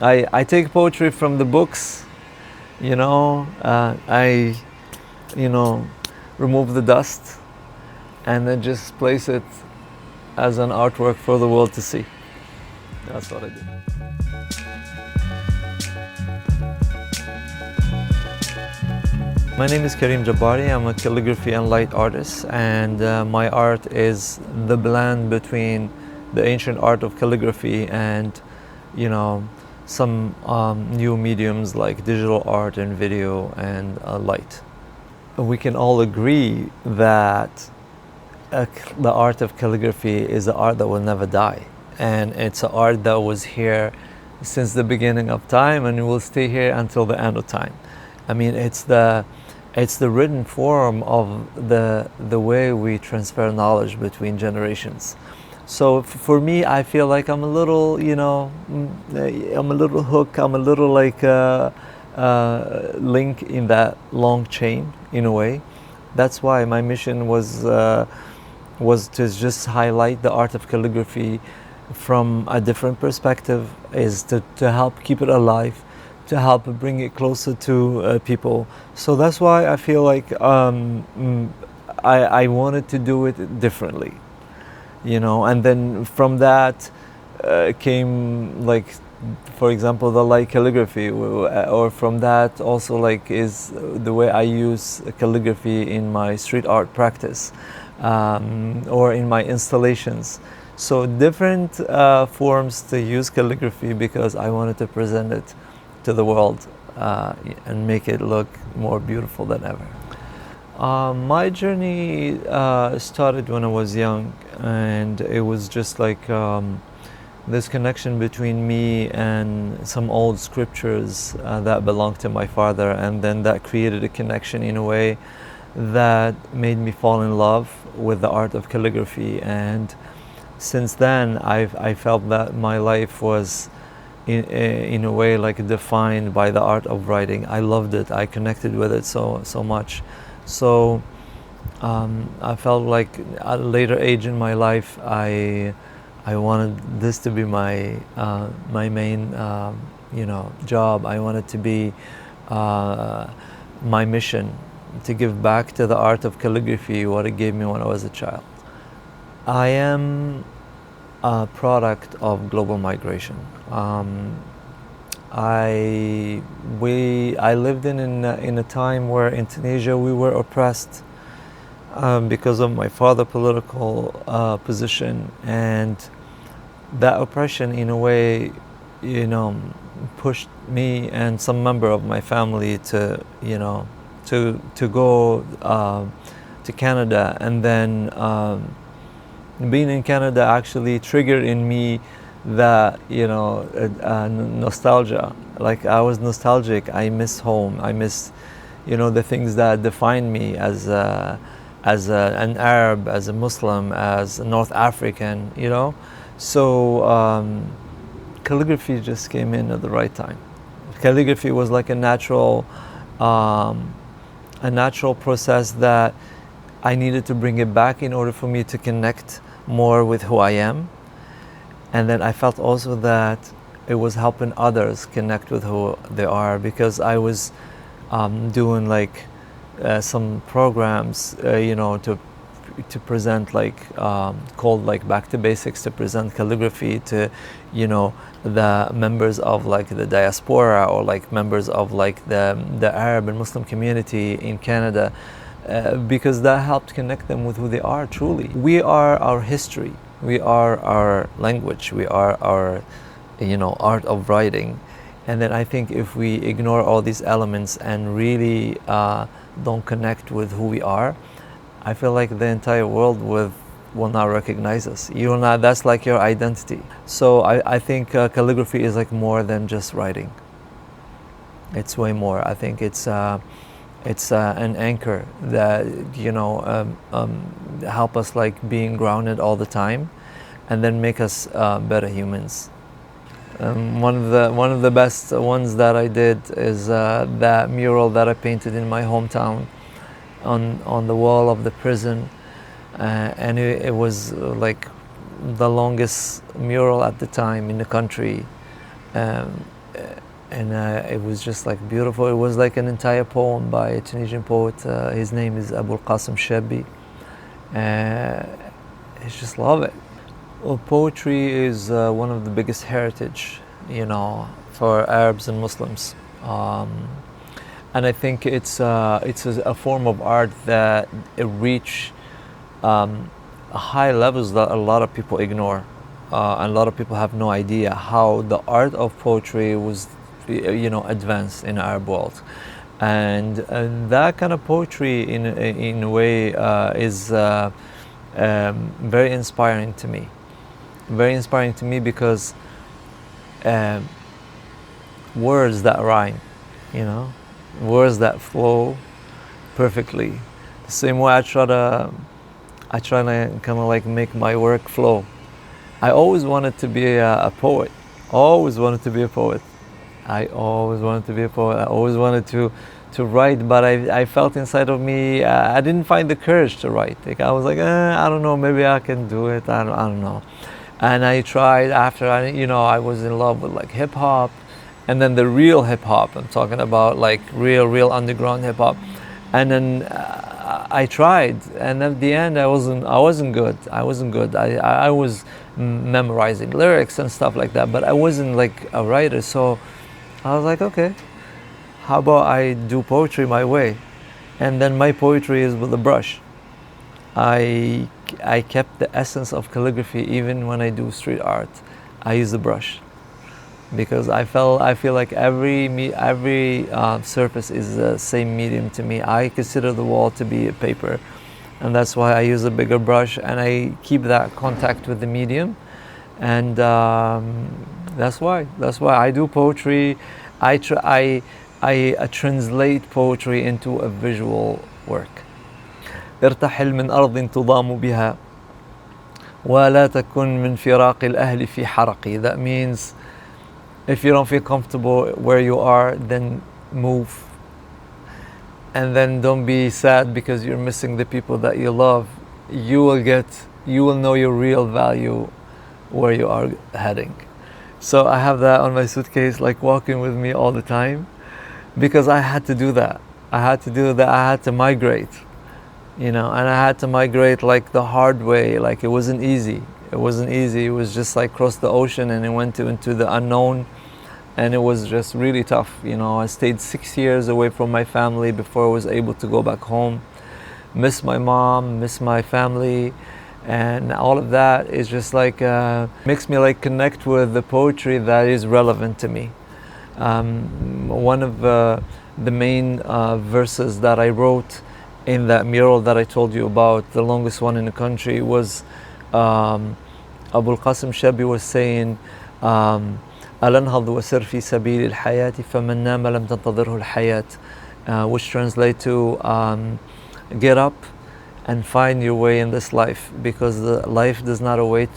I take poetry from the books, I, you know, remove the dust and then just place it as an artwork for the world to see. That's what I do. My name is Karim Jabbari. I'm a calligraphy and light artist, and my art is the blend between the ancient art of calligraphy and, some new mediums like digital art and video and light. We can all agree that the art of calligraphy is an art that will never die, and it's an art that was here since the beginning of time and it will stay here until the end of time. I mean, it's the written form of the way we transfer knowledge between generations. So for me, I feel like I'm a little, I'm a little hook, I'm a little like link in that long chain in a way. That's why my mission was to just highlight the art of calligraphy from a different perspective, is to help keep it alive, to help bring it closer to people. So that's why I feel like I wanted to do it differently, and then from that came, like, for example, the light calligraphy, or from that also like is the way I use calligraphy in my street art practice, or in my installations. So different forms to use calligraphy because I wanted to present it to the world and make it look more beautiful than ever. My journey started when I was young, and it was just like this connection between me and some old scriptures that belonged to my father, and then that created a connection in a way that made me fall in love with the art of calligraphy. And since then I felt that my life was in a way like defined by the art of writing. I loved it, I connected with it so much. So I felt like at a later age in my life I wanted this to be my main job. I wanted to be my mission, to give back to the art of calligraphy what it gave me when I was a child. I am a product of global migration. I lived in a time where in Tunisia we were oppressed because of my father's political position, and that oppression in a way, pushed me and some member of my family to go to Canada, and then being in Canada actually triggered in me that nostalgia. Like, I was nostalgic. I miss home. I miss the things that define me as an Arab, as a Muslim, as a North African. So calligraphy just came in at the right time. Calligraphy was like a natural process that I needed to bring it back in order for me to connect more with who I am. And then I felt also that it was helping others connect with who they are, because I was doing like some programs, to present, like called like Back to Basics, to present calligraphy to the members of like the diaspora, or like members of like the Arab and Muslim community in Canada, because that helped connect them with who they are truly. We are our history, we are our language, we are our art of writing. And then I think if we ignore all these elements and really don't connect with who we are, I feel like the entire world will not recognize us. You will not. That's like your identity. So I think calligraphy is like more than just writing. It's way more. I think it's an anchor that help us like being grounded all the time, and then make us better humans. One of the best ones that I did is that mural that I painted in my hometown on the wall of the prison, and it was like the longest mural at the time in the country. it was just like beautiful. It was like an entire poem by a Tunisian poet. His name is Abul Qasim Shabi. I just love it. Well, poetry is one of the biggest heritage, for Arabs and Muslims. And I think it's a form of art that it reach high levels that a lot of people ignore. And a lot of people have no idea how the art of poetry was, advanced in Arab world. And that kind of poetry, in a way, is very inspiring to me. Very inspiring to me because words that rhyme, words that flow perfectly. The same way I try to kind of like make my work flow. I always wanted to be a poet. Always wanted to be a poet. I always wanted to be a poet. I always wanted to write, but I felt inside of me, I didn't find the courage to write. Like I was like, I don't know, maybe I can do it. I don't know. And I tried after I was in love with like hip hop, and then the real hip hop. I'm talking about like real underground hip hop. And then I tried, and at the end I wasn't good. I was memorizing lyrics and stuff like that, but I wasn't like a writer. So I was like, okay, how about I do poetry my way? And then my poetry is with a brush. I kept the essence of calligraphy even when I do street art. I use the brush because I feel like every surface is the same medium to me. I consider the wall to be a paper, and that's why I use a bigger brush, and I keep that contact with the medium, and that's why I do poetry. I translate poetry into a visual work. ارتحل من أرض تضام بها ولا تكن من فراق الأهل في حرقي. That means if you don't feel comfortable where you are, then move. And then don't be sad because you're missing the people that you love. You will know your real value where you are heading. So I have that on my suitcase, like walking with me all the time, because I had to do that. I had to migrate, and I had to migrate like the hard way. Like it wasn't easy. It was just like cross the ocean and it went into the unknown, and it was just really tough. I stayed 6 years away from my family before I was able to go back home. Miss my mom, miss my family, and all of that is just like makes me like connect with the poetry that is relevant to me. One of the main verses that I wrote in that mural that I told you about, the longest one in the country, was Abul Qasim Shabi was saying, ألنهض وسر في سبيل الحياة فمن نام لم تنتظره الحياة, which translate to get up and find your way in this life, because the life does not await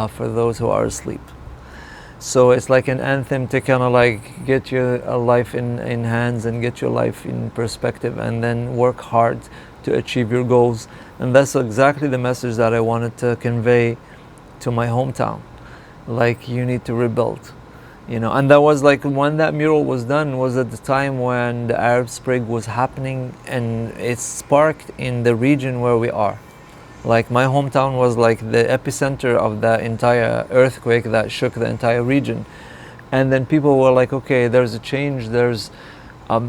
for those who are asleep. So it's like an anthem to kind of like get your life in hands and get your life in perspective, and then work hard to achieve your goals. And that's exactly the message that I wanted to convey to my hometown. Like, you need to rebuild, and that was like, when that mural was done was at the time when the Arab Spring was happening, and it sparked in the region where we are. Like, my hometown was like the epicenter of the entire earthquake that shook the entire region. And then people were like, okay, there's a change, there's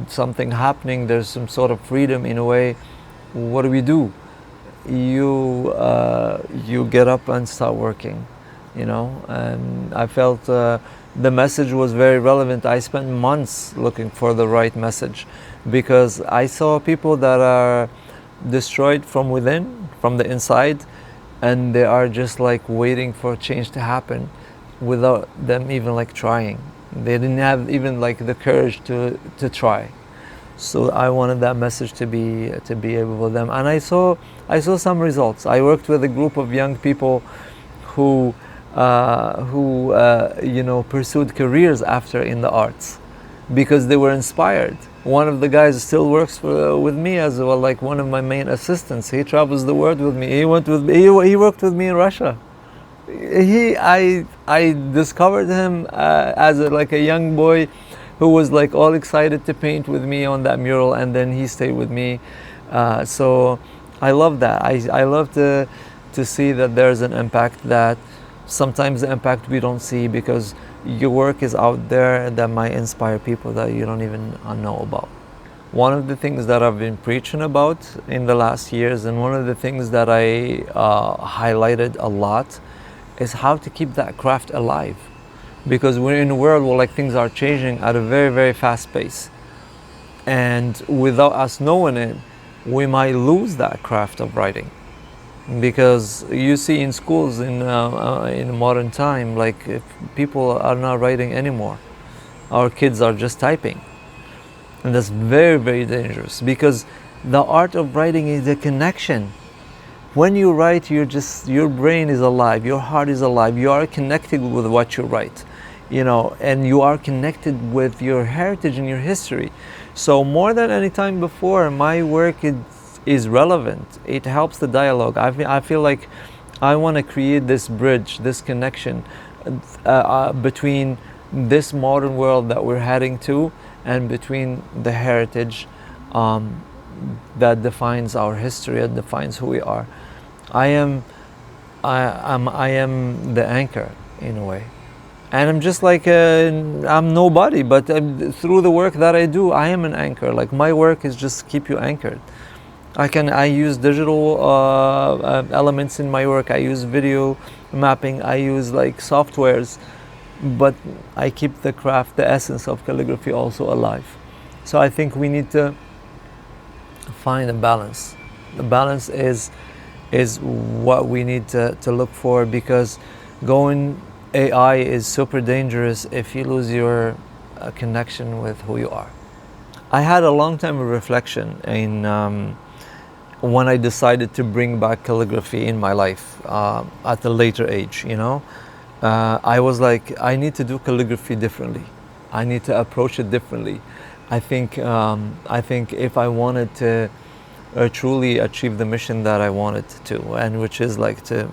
something happening, there's some sort of freedom in a way. What do we do? You get up and start working, and I felt the message was very relevant. I spent months looking for the right message, because I saw people that are destroyed from within, from the inside, and they are just like waiting for change to happen without them even like trying. They didn't have even like the courage to try. So I wanted that message to be able with them, and I saw some results. I worked with a group of young people who pursued careers after in the arts because they were inspired. One of the guys still works with me as well, like one of my main assistants. He travels the world with me. He worked with me in Russia. I discovered him as like a young boy who was like all excited to paint with me on that mural, and then he stayed with me. So I love that. I love to see that there's an impact that sometimes the impact we don't see because your work is out there that might inspire people that you don't even know about. One of the things that I've been preaching about in the last years, and one of the things that I highlighted a lot, is how to keep that craft alive, because we're in a world where like things are changing at a very, very fast pace, and without us knowing it, we might lose that craft of writing. Because you see in schools in modern time, like if people are not writing anymore, our kids are just typing, and that's very, very dangerous, because the art of writing is a connection. When you write, your brain is alive, your heart is alive, you are connected with what you write, and you are connected with your heritage and your history. So more than any time before, my work is relevant. It helps the dialogue. I feel like I want to create this bridge, this connection between this modern world that we're heading to, and between the heritage that defines our history, that defines who we are. I am the anchor in a way, and I'm just like I'm nobody, but through the work that I do, I am an anchor. Like my work is just keep you anchored. I use digital elements in my work. I use video mapping. I use like softwares, but I keep the craft, the essence of calligraphy also alive. So I think we need to find a balance. The balance is what we need to look for, because going AI is super dangerous if you lose your connection with who you are. I had a long time of reflection in when I decided to bring back calligraphy in my life at a later age. I was like, I need to do calligraphy differently. I need to approach it differently. I think if I wanted to truly achieve the mission that I wanted to, and which is like to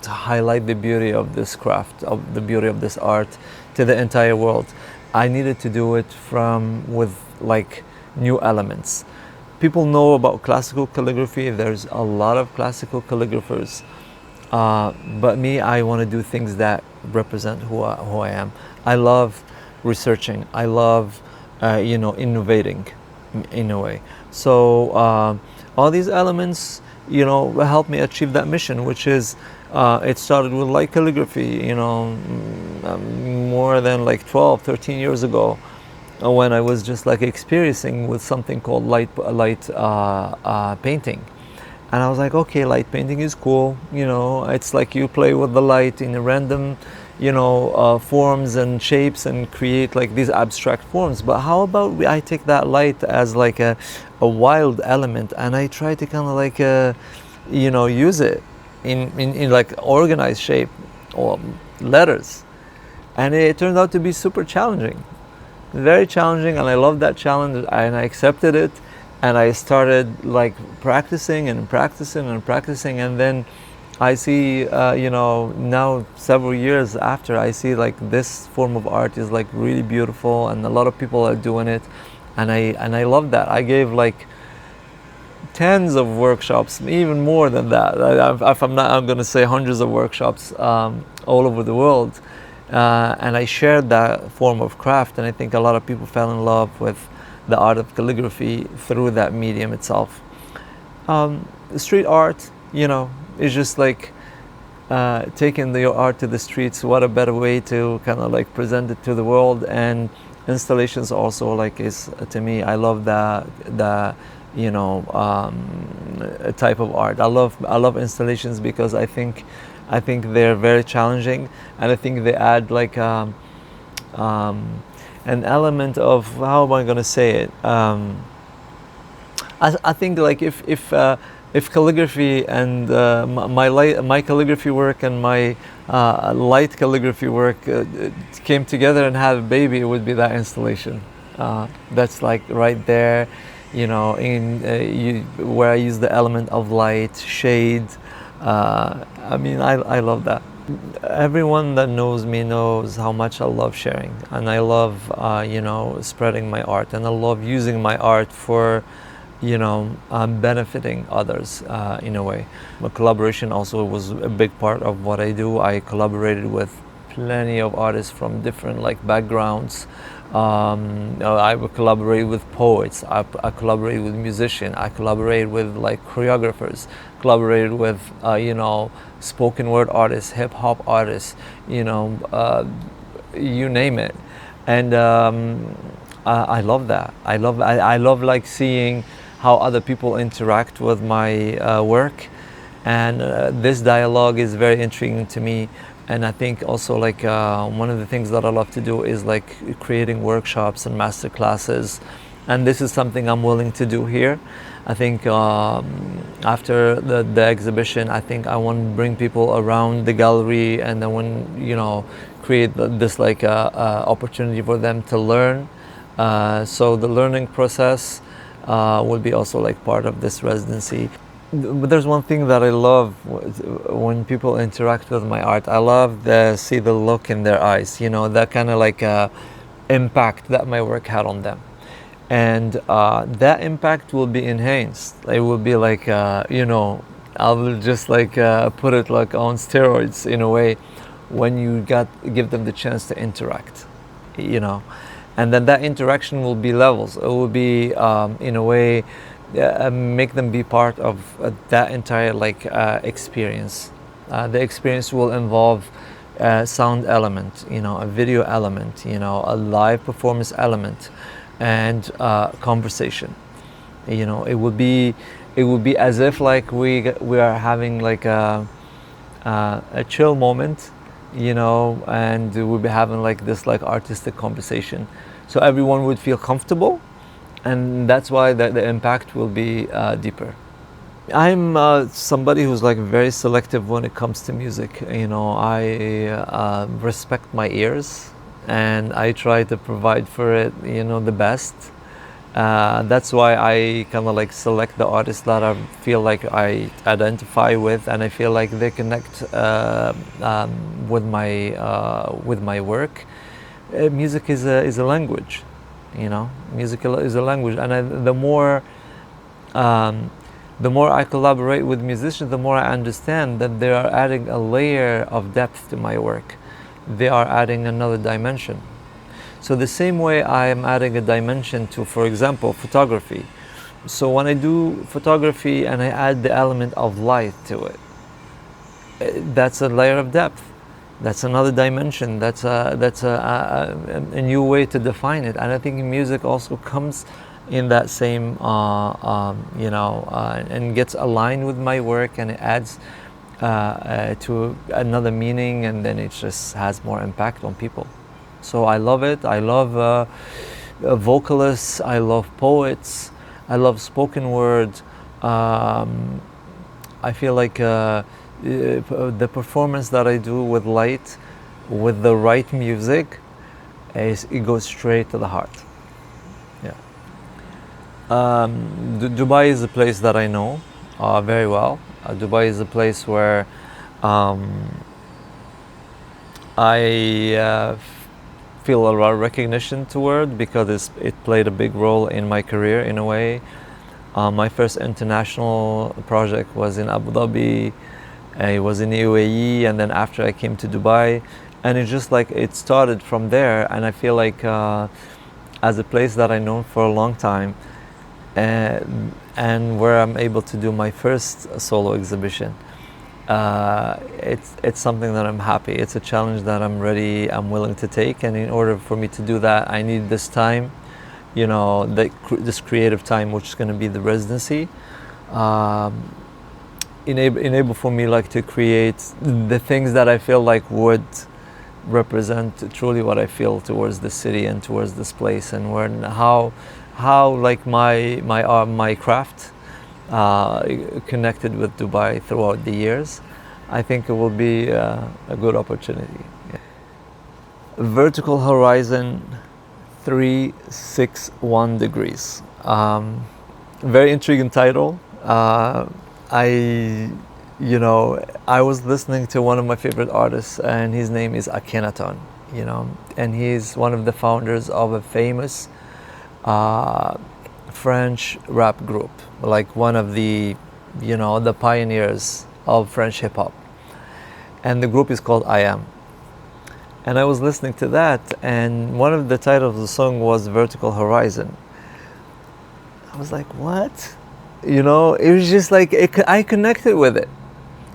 highlight the beauty of this craft, of the beauty of this art to the entire world, I needed to do it with like new elements. People know about classical calligraphy. There's a lot of classical calligraphers, but me, I want to do things that represent who I am. I love researching. I love innovating in a way. So all these elements help me achieve that mission, which is it started with light calligraphy more than like 12, 13 years ago, when I was just like experiencing with something called light painting. And I was like, okay, light painting is cool. It's like you play with the light in a random forms and shapes and create like these abstract forms. But how about I take that light as like a wild element, and I try to kind of like use it in like organized shape or letters. And it turned out to be super challenging, very challenging, and I loved that challenge, and I accepted it, and I started like practicing, and then I see now several years after, I see like this form of art is like really beautiful, and a lot of people are doing it, and I love that. I gave like tens of workshops, even more than that. I'm going to say hundreds of workshops all over the world. And I shared that form of craft, and I think a lot of people fell in love with the art of calligraphy through that medium itself. Street art, is just like taking your art to the streets. What a better way to kind of like present it to the world. And installations also is, to me, I love the type of art. I love installations because I think they're very challenging, and I think they add like an element of, how am I going to say it? I think like if calligraphy and my calligraphy work and my light calligraphy work came together and had a baby, it would be that installation. That's like right there, where I use the element of light, shade. I love that. Everyone that knows me knows how much I love sharing, and I love, spreading my art, and I love using my art for, benefiting others in a way. Collaboration also was a big part of what I do. I collaborated with plenty of artists from different like backgrounds. I would collaborate with poets. I collaborated with musicians. I collaborated with like choreographers. Collaborated with spoken word artists, hip hop artists. You name it, and I love that. I love like seeing how other people interact with my work, and this dialogue is very intriguing to me. And I think also like one of the things that I love to do is like creating workshops and master classes, and this is something I'm willing to do here. I think after the exhibition, I think I want to bring people around the gallery, and then create this like opportunity for them to learn. So the learning process will be also like part of this residency. But there's one thing that I love when people interact with my art. I love to see the look in their eyes, that kind of like impact that my work had on them. And that impact will be enhanced. It will be like, I will just like put it like on steroids in a way when you give them the chance to interact, And then that interaction will be levels. It will be, in a way, make them be part of that entire like experience. The experience will involve a sound element, a video element, a live performance element, and conversation. It will be as if like we are having like a chill moment, and we'll be having like this like artistic conversation, so everyone would feel comfortable. And that's why the impact will be deeper. I'm somebody who's like very selective when it comes to music. I respect my ears, and I try to provide for it, the best. That's why I kind of like select the artists that I feel like I identify with, and I feel like they connect with my work. Music is a language. Music is a language, and the more I collaborate with musicians, the more I understand that they are adding a layer of depth to my work. They are adding another dimension. So the same way I am adding a dimension to, for example, photography. So when I do photography and I add the element of light to it, that's a layer of depth. That's another dimension. That's a new way to define it. And I think music also comes in that same, and gets aligned with my work, and it adds to another meaning, and then it just has more impact on people. So I love it. I love vocalists. I love poets. I love spoken word. I feel like the performance that I do with light, with the right music, it goes straight to the heart. Yeah. Dubai is a place that I know very well. Dubai is a place where I feel a lot of recognition toward, because it played a big role in my career in a way. My first international project was in Abu Dhabi. It was in UAE, and then after I came to Dubai, and it's just like it started from there. And I feel like as a place that I know for a long time, and where I'm able to do my first solo exhibition, it's something that I'm happy. It's a challenge that I'm willing to take, and in order for me to do that, I need this time, this creative time, which is going to be the residency. Enable for me like to create the things that I feel like would represent truly what I feel towards the city and towards this place, and how like my craft connected with Dubai throughout the years. I think it will be a good opportunity. Yeah. Vertical horizon 361 degrees. Very intriguing title. I you know, I was listening to one of my favorite artists, and his name is Akhenaton, you know, and he's one of the founders of a famous uh, French rap group, like one of the, you know, the pioneers of French hip hop. And the group is called I Am. And I was listening to that, and one of the titles of the song was Vertical Horizon. I was like, what? You know, it was just like, I connected with it.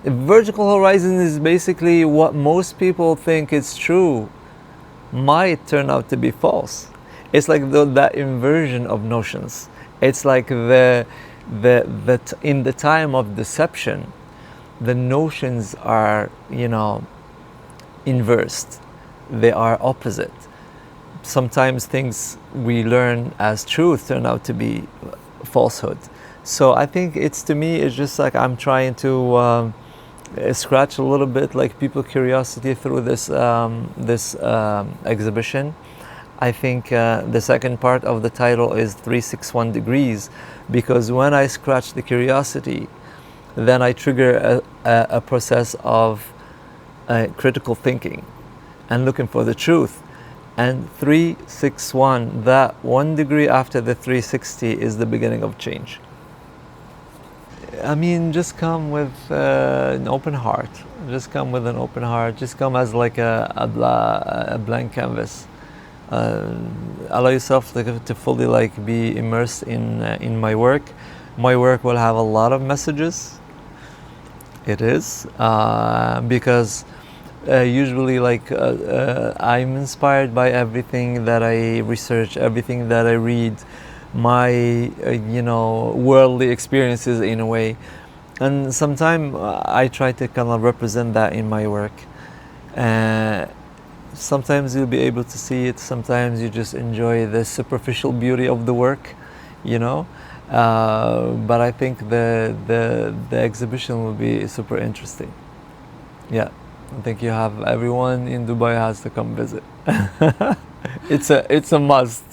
Vertical horizon is basically what most people think is true might turn out to be false. It's like that inversion of notions. It's like in the time of deception, the notions are, you know, inversed. They are opposite. Sometimes things we learn as truth turn out to be falsehood. So I think to me, it's just like I'm trying to scratch a little bit like people's curiosity through this exhibition. I think the second part of the title is 361 degrees, because when I scratch the curiosity, then I trigger a process of critical thinking and looking for the truth. And 361, that 1 degree after the 360, is the beginning of change. I mean, just come with an open heart. Just come with an open heart. Just come as like a blank canvas. Allow yourself to fully like be immersed in my work. My work will have a lot of messages. It is because usually like I'm inspired by everything that I research, everything that I read, my you know, worldly experiences in a way, and sometimes I try to kind of represent that in my work. Sometimes you'll be able to see it, sometimes you just enjoy the superficial beauty of the work, you know. But I think the exhibition will be super interesting. Yeah, I think you have, everyone in Dubai has to come visit. It's a must.